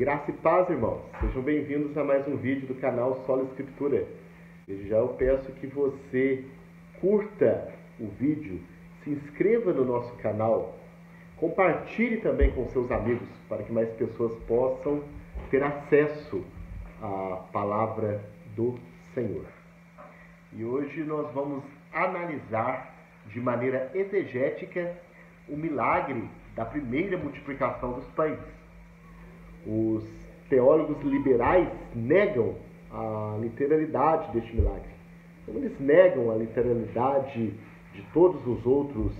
Graça e paz, irmãos. Sejam bem-vindos a mais um vídeo do canal Solo Escritura. Desde já eu peço que você curta o vídeo, se inscreva no nosso canal, compartilhe também com seus amigos para que mais pessoas possam ter acesso à palavra do Senhor. E hoje nós vamos analisar de maneira exegética o milagre da primeira multiplicação dos pães. Os teólogos liberais negam a literalidade deste milagre. Como eles negam a literalidade de todos os outros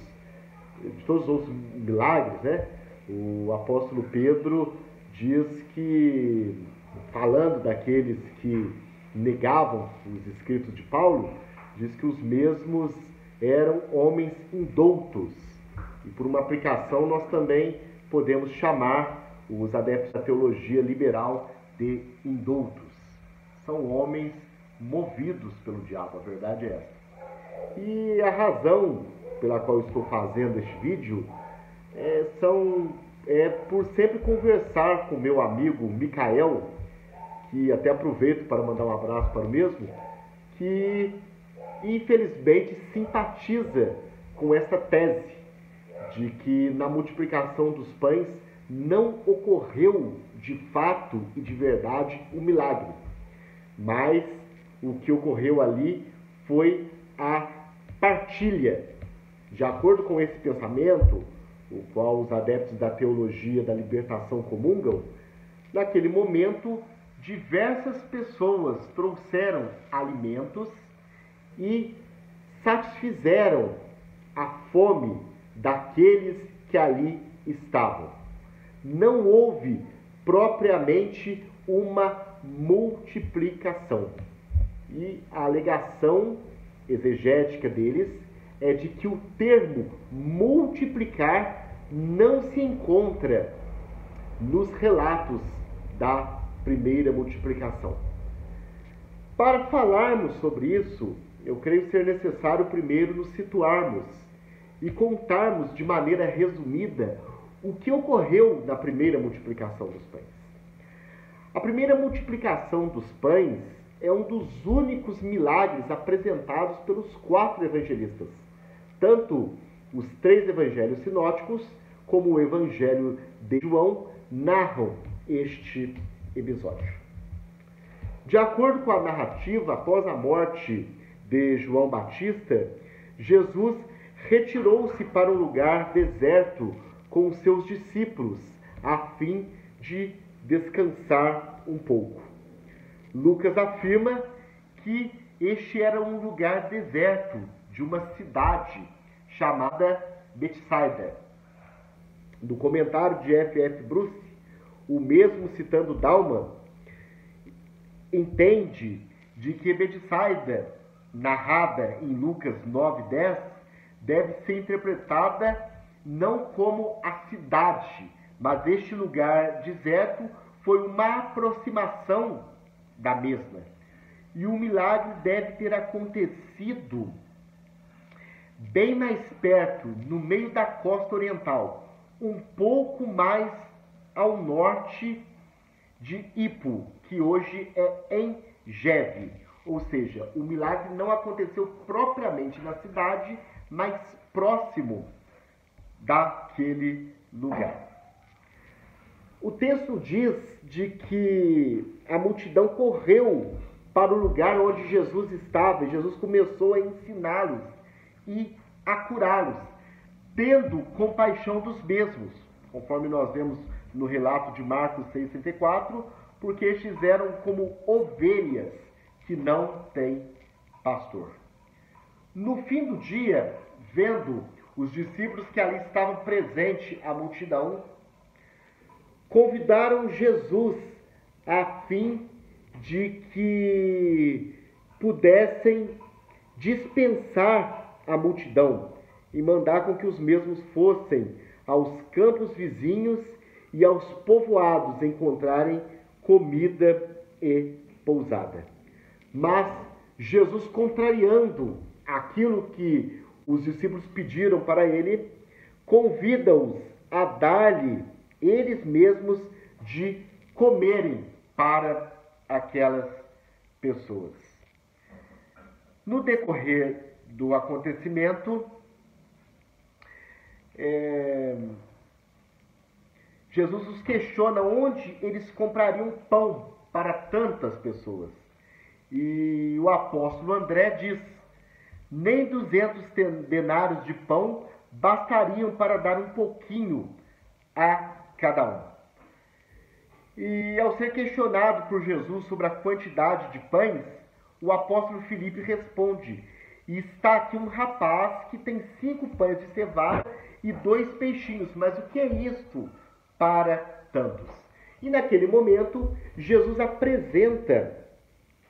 milagres, né? O apóstolo Pedro diz que, falando daqueles que negavam os escritos de Paulo, diz que os mesmos eram homens indoutos. E por uma aplicação nós também podemos chamar os adeptos da teologia liberal de indoutos. São homens movidos pelo diabo, a verdade é essa. E a razão pela qual estou fazendo este vídeo é por sempre conversar com meu amigo Micael, que até aproveito para mandar um abraço para o mesmo, que infelizmente simpatiza com essa tese de que na multiplicação dos pães não ocorreu de fato e de verdade um milagre, mas o que ocorreu ali foi a partilha. De acordo com esse pensamento, o qual os adeptos da teologia da libertação comungam, naquele momento diversas pessoas trouxeram alimentos e satisfizeram a fome daqueles que ali estavam. Não houve propriamente uma multiplicação. E a alegação exegética deles é de que o termo multiplicar não se encontra nos relatos da primeira multiplicação. Para falarmos sobre isso, eu creio ser necessário primeiro nos situarmos e contarmos de maneira resumida o que ocorreu na primeira multiplicação dos pães. A primeira multiplicação dos pães é um dos únicos milagres apresentados pelos 4 evangelistas. Tanto os 3 evangelhos sinóticos como o evangelho de João narram este episódio. De acordo com a narrativa, após a morte de João Batista, Jesus retirou-se para um lugar deserto com os seus discípulos, a fim de descansar um pouco. Lucas afirma que este era um lugar deserto de uma cidade chamada Betsaida. No comentário de F.F. Bruce, o mesmo citando Dalman, entende de que Betsaida, narrada em Lucas 9:10, deve ser interpretada não como a cidade, mas este lugar deserto foi uma aproximação da mesma. E o milagre deve ter acontecido bem mais perto, no meio da costa oriental, um pouco mais ao norte de Hippo, que hoje é em Geve. Ou seja, o milagre não aconteceu propriamente na cidade, mas próximo daquele lugar. O texto diz de que a multidão correu para o lugar onde Jesus estava, e Jesus começou a ensiná-los e a curá-los, tendo compaixão dos mesmos, conforme nós vemos no relato de Marcos 6,34, porque estes eram como ovelhas que não têm pastor. No fim do dia, vendo os discípulos que ali estavam presentes, a multidão, convidaram Jesus a fim de que pudessem dispensar a multidão e mandar com que os mesmos fossem aos campos vizinhos e aos povoados encontrarem comida e pousada. Mas Jesus, contrariando aquilo que os discípulos pediram para ele, convida-os a dar-lhe eles mesmos de comerem para aquelas pessoas. No decorrer do acontecimento, Jesus os questiona onde eles comprariam pão para tantas pessoas. E o apóstolo André diz: nem 200 denários de pão bastariam para dar um pouquinho a cada um. E ao ser questionado por Jesus sobre a quantidade de pães, o apóstolo Filipe responde: está aqui um rapaz que tem 5 pães de cevada e 2 peixinhos, mas o que é isto para tantos? E naquele momento, Jesus apresenta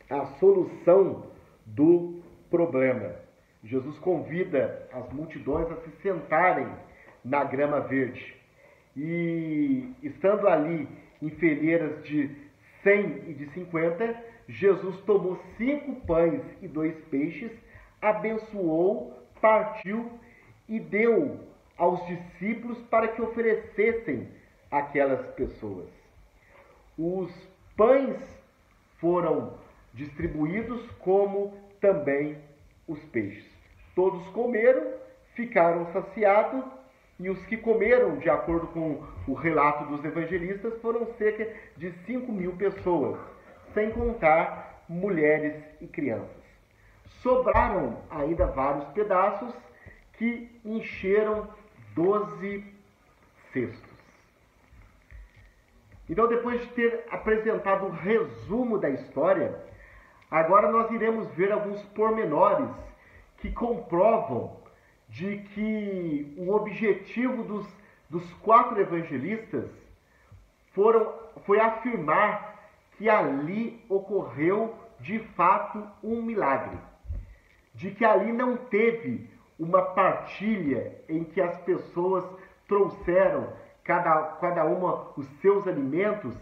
a solução do problema. Jesus convida as multidões a se sentarem na grama verde. E estando ali em fileiras de 100 e de 50, Jesus tomou 5 pães e 2 peixes, abençoou, partiu e deu aos discípulos para que oferecessem àquelas pessoas. Os pães foram distribuídos, como também os peixes. Todos comeram, ficaram saciados, e os que comeram, de acordo com o relato dos evangelistas, foram cerca de 5.000 pessoas, sem contar mulheres e crianças. Sobraram ainda vários pedaços que encheram 12 cestos. Então, depois de ter apresentado o resumo da história, agora nós iremos ver alguns pormenores que comprovam de que o objetivo dos 4 evangelistas foi afirmar que ali ocorreu de fato um milagre. De que ali não teve uma partilha em que as pessoas trouxeram cada uma os seus alimentos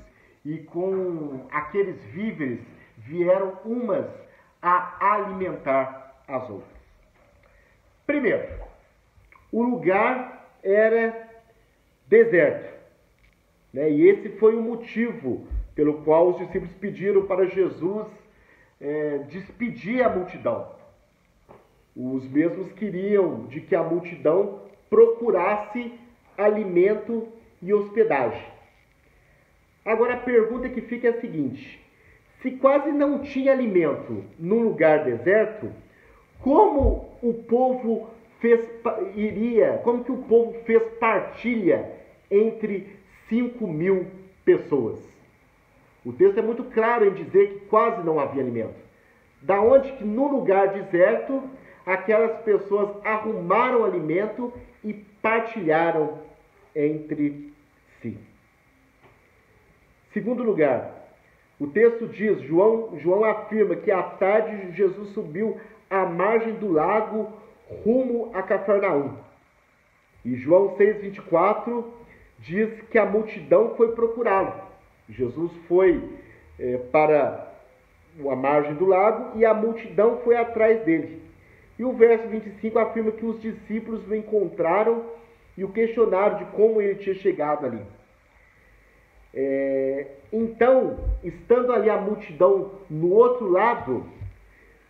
e com aqueles víveres vieram umas a alimentar as outras. Primeiro, o lugar era deserto, né? E esse foi o motivo pelo qual os discípulos pediram para Jesus despedir a multidão. Os mesmos queriam de que a multidão procurasse alimento e hospedagem. Agora a pergunta que fica é a seguinte: se quase não tinha alimento num lugar deserto, como que o povo fez partilha entre 5.000 pessoas? O texto é muito claro em dizer que quase não havia alimento. Da onde que no lugar deserto, aquelas pessoas arrumaram alimento e partilharam entre si. Segundo lugar, o texto diz, João afirma que à tarde Jesus subiu à margem do lago rumo a Cafarnaum. E João 6,24 diz que a multidão foi procurá-lo. Jesus foi para a margem do lago e a multidão foi atrás dele. E o verso 25 afirma que os discípulos o encontraram e o questionaram de como ele tinha chegado ali. Então, estando ali a multidão no outro lado,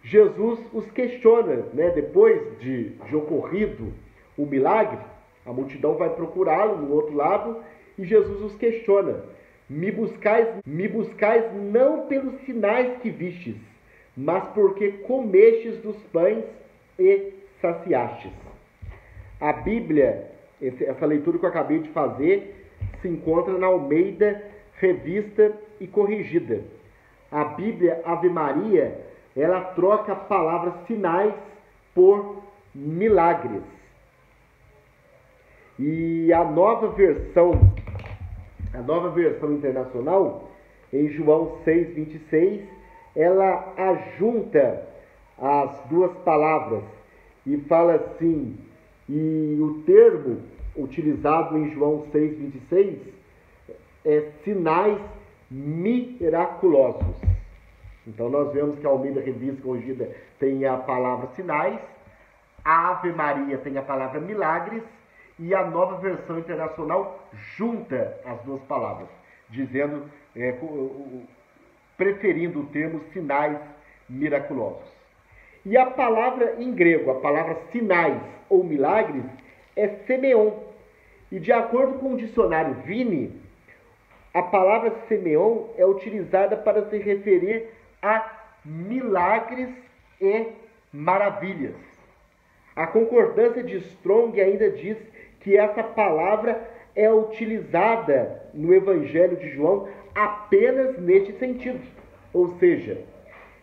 Jesus os questiona, né? Depois de ocorrido o milagre, a multidão vai procurá-lo no outro lado e Jesus os questiona: me buscais não pelos sinais que vistes, mas porque comestes dos pães e saciastes. A Bíblia, essa leitura que eu acabei de fazer, se encontra na Almeida, revista e corrigida. A Bíblia Ave Maria, ela troca a palavra sinais por milagres. E a nova versão internacional, em João 6,26, ela ajunta as duas palavras e fala assim, e o termo utilizado em João 6,26 é sinais miraculosos. Então nós vemos que a Almeida Revista Corrigida tem a palavra sinais, a Ave Maria tem a palavra milagres e a nova versão internacional junta as duas palavras. dizendo, preferindo o termo sinais miraculosos. E a palavra em grego, a palavra sinais ou milagres, é semeon. E de acordo com o dicionário Vini, a palavra semeon é utilizada para se referir a milagres e maravilhas. A concordância de Strong ainda diz que essa palavra é utilizada no Evangelho de João apenas neste sentido. Ou seja,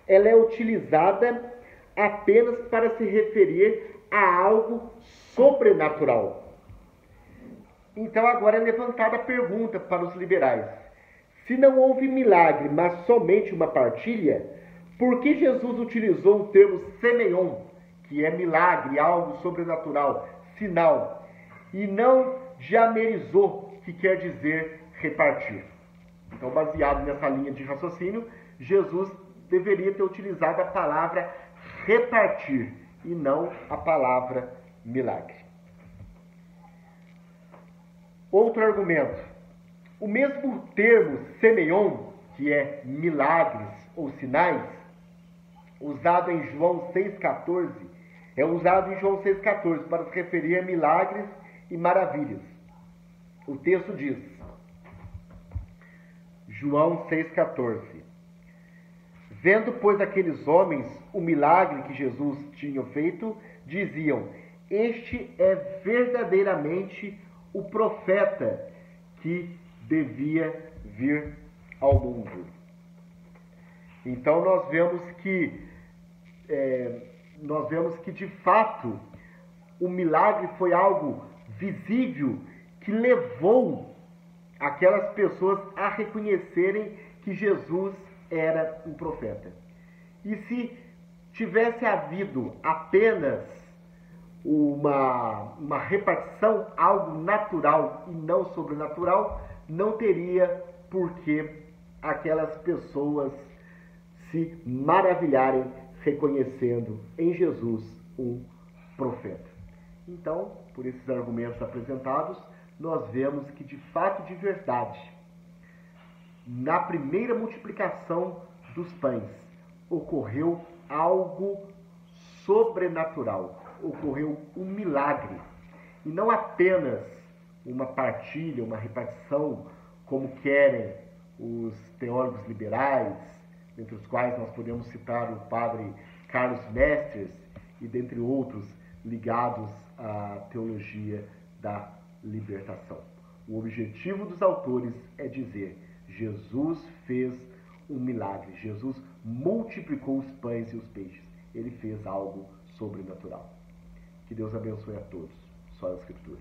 ela é utilizada apenas para se referir a algo sobrenatural. Então agora é levantada a pergunta para os liberais. Se não houve milagre, mas somente uma partilha, por que Jesus utilizou o termo semeion, que é milagre, algo sobrenatural, sinal, e não diamerizou, que quer dizer repartir? Então, baseado nessa linha de raciocínio, Jesus deveria ter utilizado a palavra repartir e não a palavra milagre. Outro argumento. O mesmo termo semeion, que é milagres ou sinais, usado em João 6,14, é usado em João 6,14 para se referir a milagres e maravilhas. O texto diz, João 6,14: Vendo, pois, aqueles homens o milagre que Jesus tinha feito, diziam: Este é verdadeiramente o profeta que devia vir ao mundo. Então nós vemos que de fato o milagre foi algo visível que levou aquelas pessoas a reconhecerem que Jesus era um profeta. E se tivesse havido apenas uma repartição, algo natural e não sobrenatural, não teria por que aquelas pessoas se maravilharem reconhecendo em Jesus um profeta. Então, por esses argumentos apresentados, nós vemos que de fato, de verdade, na primeira multiplicação dos pães, ocorreu algo sobrenatural, ocorreu um milagre, e não apenas uma partilha, uma repartição, como querem os teólogos liberais, entre os quais nós podemos citar o padre Carlos Mestres, e dentre outros ligados à teologia da libertação. O objetivo dos autores é dizer: Jesus fez um milagre, Jesus multiplicou os pães e os peixes, ele fez algo sobrenatural. Que Deus abençoe a todos. Só a Escritura.